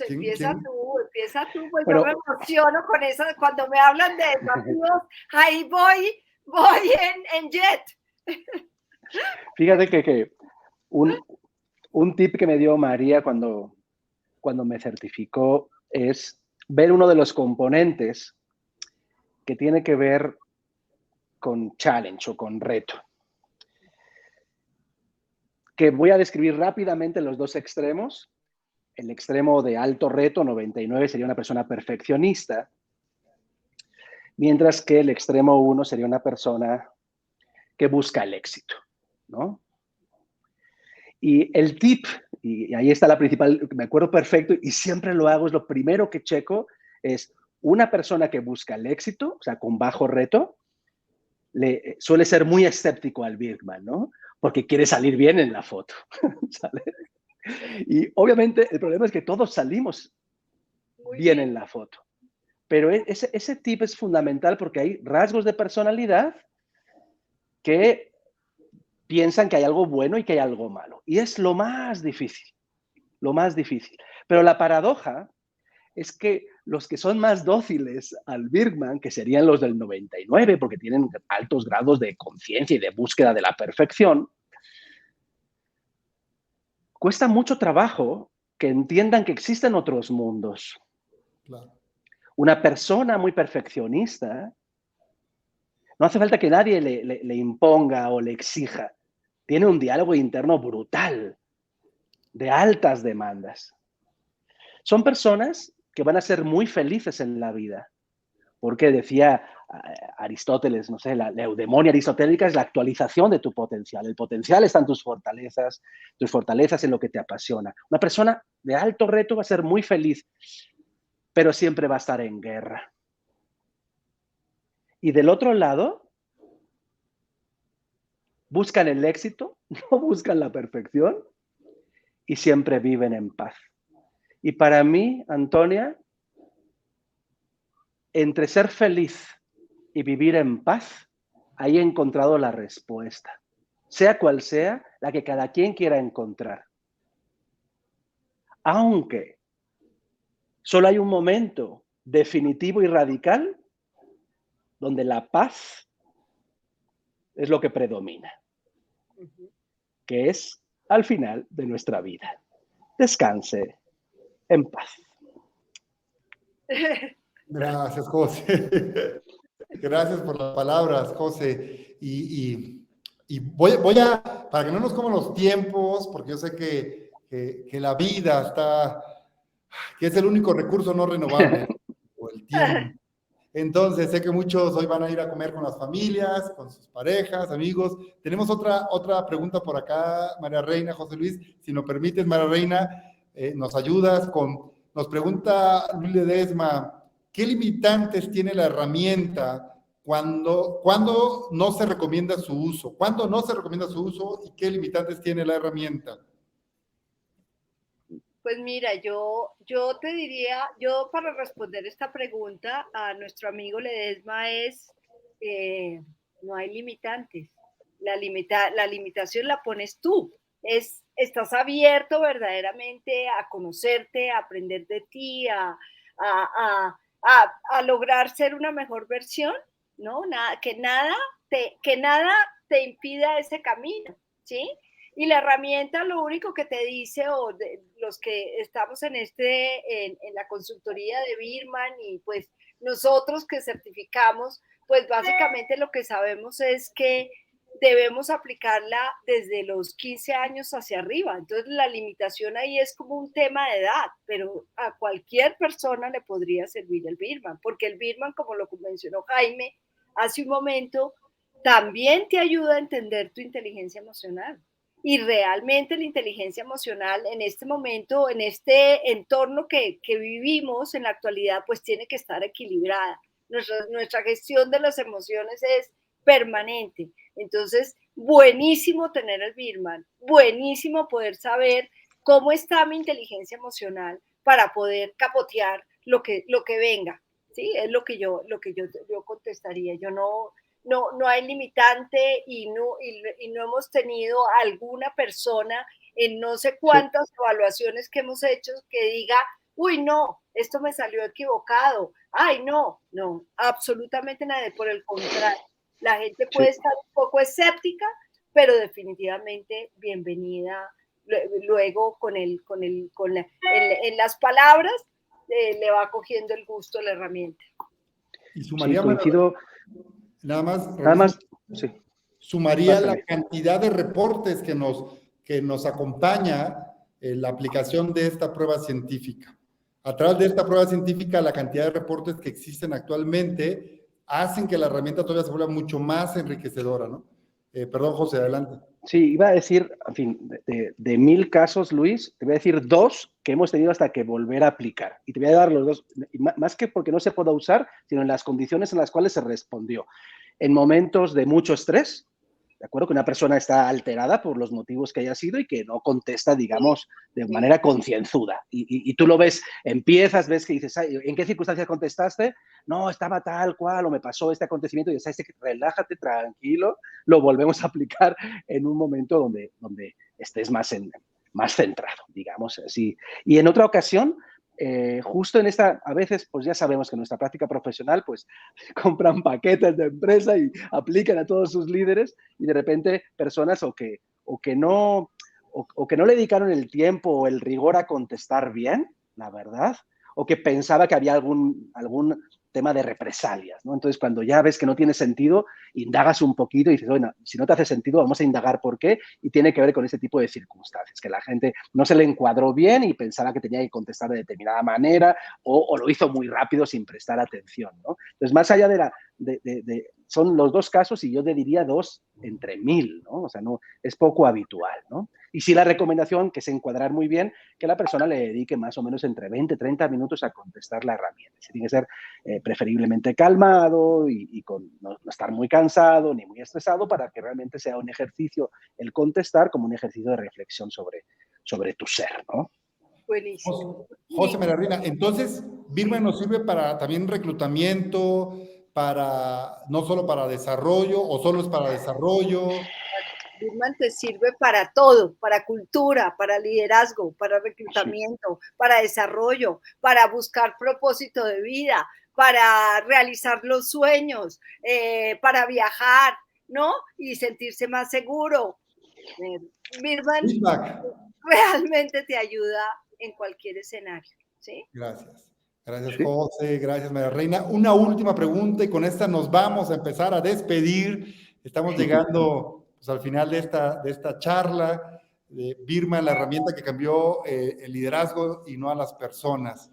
Empieza tú, pues yo me emociono con eso, cuando me hablan de desafíos, ahí voy en jet. Fíjate que un tip que me dio María cuando me certificó es ver uno de los componentes que tiene que ver con challenge o con reto. Que voy a describir rápidamente los dos extremos. El extremo de alto reto, 99, sería una persona perfeccionista, mientras que el extremo 1 sería una persona que busca el éxito, ¿no? Y el tip, y ahí está la principal, me acuerdo perfecto, y siempre lo hago, es lo primero que checo, es una persona que busca el éxito, o sea, con bajo reto, suele ser muy escéptico al Birman, ¿no? Porque quiere salir bien en la foto, ¿sale? Y obviamente el problema es que todos salimos bien en la foto. Pero ese tip es fundamental porque hay rasgos de personalidad que piensan que hay algo bueno y que hay algo malo. Y es lo más difícil, lo más difícil. Pero la paradoja es que los que son más dóciles al Birman, que serían los del 99, porque tienen altos grados de conciencia y de búsqueda de la perfección, cuesta mucho trabajo que entiendan que existen otros mundos. Claro. Una persona muy perfeccionista, no hace falta que nadie le imponga o le exija. Tiene un diálogo interno brutal, de altas demandas. Son personas que van a ser muy felices en la vida, porque decía Aristóteles, no sé, la eudemonia aristotélica es la actualización de tu potencial. El potencial está en tus fortalezas en lo que te apasiona. Una persona de alto reto va a ser muy feliz, pero siempre va a estar en guerra. Y del otro lado, buscan el éxito, no buscan la perfección y siempre viven en paz. Y para mí, Antonia, entre ser feliz y vivir en paz, ahí he encontrado la respuesta, sea cual sea la que cada quien quiera encontrar. Aunque solo hay un momento definitivo y radical donde la paz es lo que predomina, que es al final de nuestra vida. Descanse en paz. Gracias, José. Gracias por las palabras, José. Y voy a, para que no nos coman los tiempos, porque yo sé que la vida está, que es el único recurso no renovable, o el tiempo. Entonces, sé que muchos hoy van a ir a comer con las familias, con sus parejas, amigos. Tenemos otra pregunta por acá, María Reina, José Luis. Si nos permites, María Reina, nos ayudas nos pregunta Luis Ledesma, ¿qué limitantes tiene la herramienta ¿Cuándo no se recomienda su uso? ¿Cuándo no se recomienda su uso y qué limitantes tiene la herramienta? Pues mira, yo te diría, yo para responder esta pregunta a nuestro amigo Ledesma es, eh, no hay limitantes. La limitación la pones tú. Estás abierto verdaderamente a conocerte, a aprender de ti, a lograr ser una mejor versión, ¿no? Que nada te impida ese camino, ¿sí? Y la herramienta lo único que te dice, o de los que estamos en la consultoría de Birman y pues nosotros que certificamos, pues básicamente lo que sabemos es que debemos aplicarla desde los 15 años hacia arriba. Entonces la limitación ahí es como un tema de edad, pero a cualquier persona le podría servir el Birman, porque el Birman, como lo mencionó Jaime hace un momento, también te ayuda a entender tu inteligencia emocional. Y realmente la inteligencia emocional en este momento, en este entorno que vivimos en la actualidad, pues tiene que estar equilibrada. Nuestra gestión de las emociones es permanente. Entonces, buenísimo tener el Birman, buenísimo poder saber cómo está mi inteligencia emocional para poder capotear lo que venga. ¿Sí? Es yo contestaría. Yo no hay limitante y no hemos tenido alguna persona en no sé cuántas evaluaciones que hemos hecho que diga, uy, no, esto me salió equivocado, ay, no, absolutamente nada, por el contrario, la gente puede estar un poco escéptica, pero definitivamente bienvenida luego en las palabras le va cogiendo el gusto a la herramienta. Y sumaría, coincido. Nada más, sí. Sumaría la cantidad de reportes que nos acompaña en la aplicación de esta prueba científica. A través de esta prueba científica, la cantidad de reportes que existen actualmente hacen que la herramienta todavía se vuelva mucho más enriquecedora, ¿no? Perdón, José, adelante. Sí, iba a decir, en fin, de 1000 casos, Luis, te voy a decir 2 que hemos tenido hasta que volver a aplicar. Y te voy a dar los 2, más que porque no se pueda usar, sino en las condiciones en las cuales se respondió. En momentos de mucho estrés, ¿de acuerdo? Que una persona está alterada por los motivos que haya sido y que no contesta, digamos, de manera concienzuda. Y tú lo ves, ves que dices, ¿en qué circunstancias contestaste? No, estaba tal cual, o me pasó este acontecimiento, y dices, relájate, tranquilo, lo volvemos a aplicar en un momento donde estés más centrado, digamos así. Y en otra ocasión, justo en esta, a veces, pues ya sabemos que en nuestra práctica profesional, pues compran paquetes de empresa y aplican a todos sus líderes y de repente personas o que no le dedicaron el tiempo o el rigor a contestar bien, la verdad, o que pensaba que había algún tema de represalias, ¿no? Entonces, cuando ya ves que no tiene sentido, indagas un poquito y dices, bueno, si no te hace sentido, vamos a indagar por qué, y tiene que ver con ese tipo de circunstancias, que la gente no se le encuadró bien y pensaba que tenía que contestar de determinada manera o lo hizo muy rápido sin prestar atención, ¿no? Entonces, más allá son los 2 casos y yo te diría 2 entre 1000, ¿no? O sea, no, es poco habitual, ¿no? Y sí la recomendación, que es encuadrar muy bien, que la persona le dedique más o menos entre 20 y 30 minutos a contestar la herramienta. Se tiene que ser preferiblemente calmado y no estar muy cansado ni muy estresado para que realmente sea un ejercicio el contestar como un ejercicio de reflexión sobre tu ser, ¿no? Buenísimo. José María Reina, entonces, Birman nos sirve para también reclutamiento, no solo para desarrollo, o solo es para desarrollo. Birman te sirve para todo, para cultura, para liderazgo, para reclutamiento, para desarrollo, para buscar propósito de vida, para realizar los sueños, para viajar, ¿no? Y sentirse más seguro. Birman realmente te ayuda en cualquier escenario, ¿sí? Gracias. Gracias, José. Gracias, María Reina. Una última pregunta y con esta nos vamos a empezar a despedir. Estamos llegando pues, al final de esta charla de Birman, la herramienta que cambió el liderazgo y no a las personas.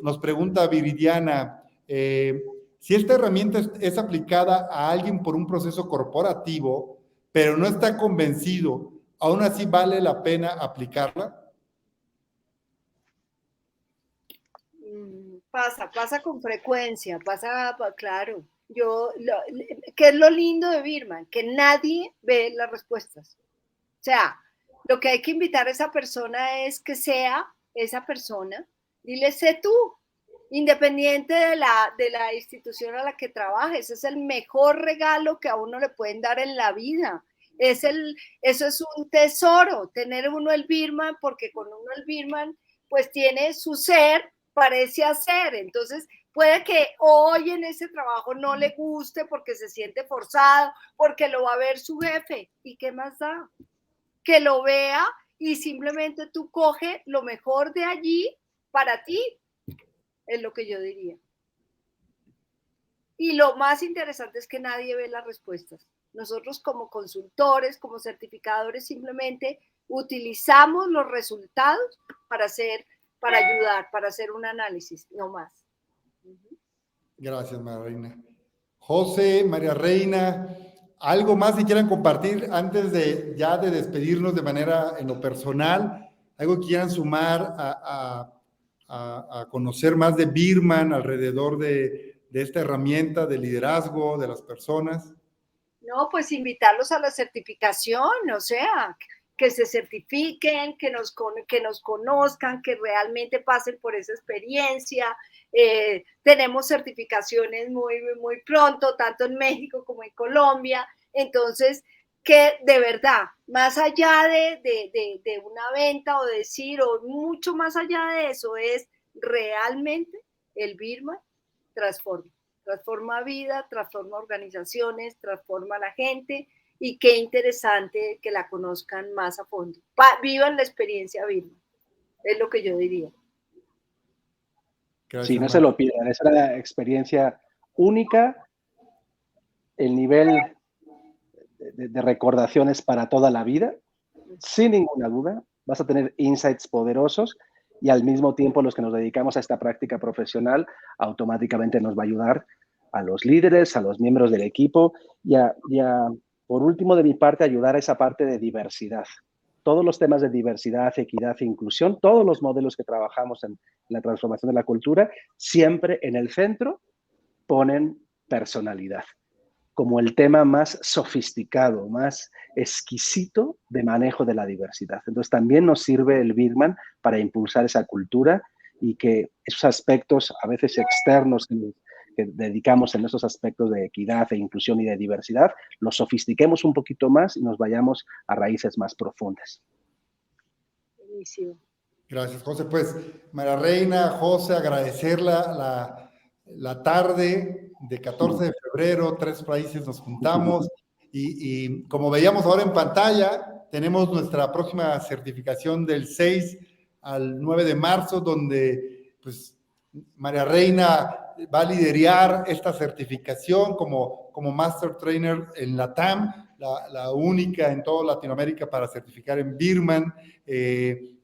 Nos pregunta Viridiana, si esta herramienta es aplicada a alguien por un proceso corporativo, pero no está convencido, ¿aún así vale la pena aplicarla? Pasa con frecuencia, claro. ¿qué es lo lindo de Birman? Que nadie ve las respuestas. O sea, lo que hay que invitar a esa persona es que sea esa persona. Dile, sé tú, independiente de la institución a la que trabajes. Es el mejor regalo que a uno le pueden dar en la vida. Eso es un tesoro, tener uno el Birman, porque con uno el Birman, pues tiene su ser, parece hacer. Entonces, puede que hoy en ese trabajo no le guste porque se siente forzado, porque lo va a ver su jefe. ¿Y qué más da? Que lo vea y simplemente tú coge lo mejor de allí para ti, es lo que yo diría. Y lo más interesante es que nadie ve las respuestas. Nosotros como consultores, como certificadores, simplemente utilizamos los resultados para ayudar, para hacer un análisis, no más. Gracias, María Reina. José, María Reina, ¿algo más que quieran compartir antes de despedirnos de manera en lo personal? ¿Algo que quieran sumar a conocer más de Birman alrededor de esta herramienta de liderazgo de las personas? No, pues invitarlos a la certificación, o sea, que se certifiquen, que nos conozcan, que realmente pasen por esa experiencia. Tenemos certificaciones muy pronto, tanto en México como en Colombia. Entonces, que de verdad, más allá de una venta o decir, o mucho más allá de eso, es realmente el Birman transforma vida, transforma organizaciones, transforma a la gente, y qué interesante que la conozcan más a fondo. Vivan la experiencia Birman, es lo que yo diría. Gracias, sí, no se lo pierdan, es una experiencia única, el nivel de recordaciones para toda la vida, sin ninguna duda, vas a tener insights poderosos y al mismo tiempo los que nos dedicamos a esta práctica profesional automáticamente nos va a ayudar a los líderes, a los miembros del equipo y por último, de mi parte, ayudar a esa parte de diversidad. Todos los temas de diversidad, equidad e inclusión, todos los modelos que trabajamos en la transformación de la cultura, siempre en el centro ponen personalidad como el tema más sofisticado, más exquisito de manejo de la diversidad. Entonces, también nos sirve el Birman para impulsar esa cultura y que esos aspectos a veces externos que dedicamos en esos aspectos de equidad, de inclusión y de diversidad, los sofistiquemos un poquito más y nos vayamos a raíces más profundas. Buenísimo. Gracias, José. Pues, María Reina, José, agradecer la tarde de 14 de febrero, 3 países nos juntamos y como veíamos ahora en pantalla, tenemos nuestra próxima certificación del 6 al 9 de marzo, donde pues María Reina va a liderar esta certificación como Master Trainer en la TAM, la única en toda Latinoamérica para certificar en Birman.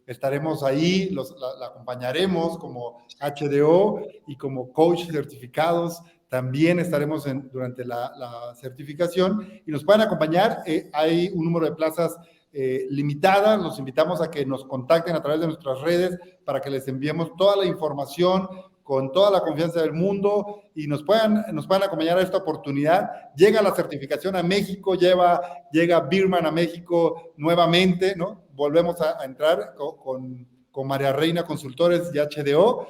Estaremos ahí, la acompañaremos como HDO y como coach certificados. También estaremos durante la certificación y nos pueden acompañar. Hay un número de plazas limitada. Los invitamos a que nos contacten a través de nuestras redes para que les enviemos toda la información con toda la confianza del mundo y nos puedan acompañar a esta oportunidad. Llega la certificación a México, llega Birman a México nuevamente, ¿no? Volvemos a entrar con María Reina Consultores y HDO.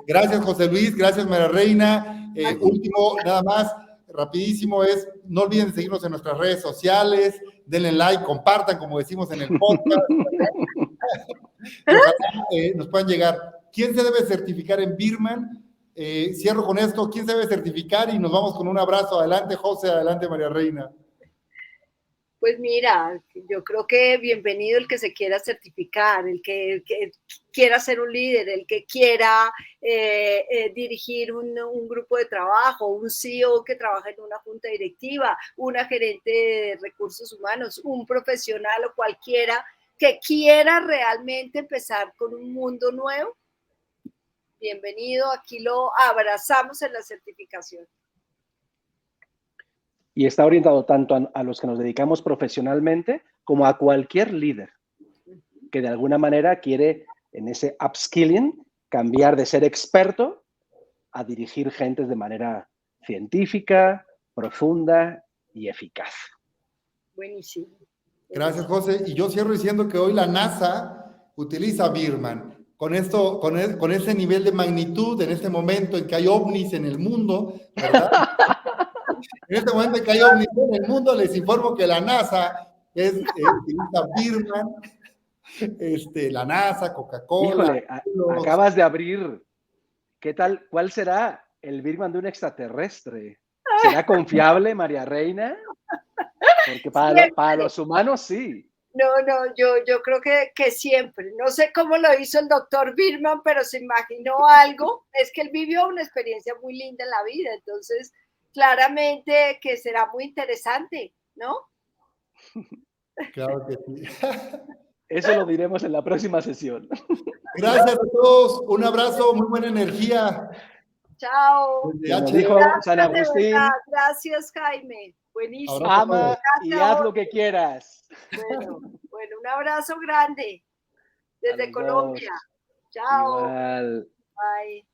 Gracias, José Luis, gracias, María Reina. Último, nada más, rapidísimo, no olviden seguirnos en nuestras redes sociales, denle like, compartan, como decimos en el podcast. Y ojalá nos puedan llegar. ¿Quién se debe certificar en Birman? Cierro con esto. ¿Quién se debe certificar? Y nos vamos con un abrazo. Adelante, José. Adelante, María Reina. Pues mira, yo creo que bienvenido el que se quiera certificar, el que quiera ser un líder, el que quiera dirigir un grupo de trabajo, un CEO que trabaja en una junta directiva, una gerente de recursos humanos, un profesional o cualquiera que quiera realmente empezar con un mundo nuevo. Bienvenido, aquí lo abrazamos en la certificación. Y está orientado tanto a los que nos dedicamos profesionalmente como a cualquier líder que de alguna manera quiere en ese upskilling cambiar de ser experto a dirigir gentes de manera científica, profunda y eficaz. Buenísimo. Gracias, José. Y yo cierro diciendo que hoy la NASA utiliza Birman. Con esto, con ese nivel de magnitud, en este momento en que hay ovnis en el mundo, ¿verdad? En este momento en que hay ovnis en el mundo, les informo que la NASA utiliza Birman, la NASA, Coca-Cola. Híjole, acabas de abrir. ¿Qué tal? ¿Cuál será el Birman de un extraterrestre? ¿Será confiable, María Reina? Porque para los humanos sí. No, yo creo que siempre. No sé cómo lo hizo el doctor Birman, pero se imaginó algo. Es que él vivió una experiencia muy linda en la vida, entonces claramente que será muy interesante, ¿no? Claro que sí. Eso lo diremos en la próxima sesión. Gracias a todos. Un abrazo, muy buena energía. Chao. Como dijo San Agustín, gracias, Jaime. Buenísimo. ama y haz lo que quieras. Bueno, un abrazo grande desde Colombia. Chao. Igual. Bye.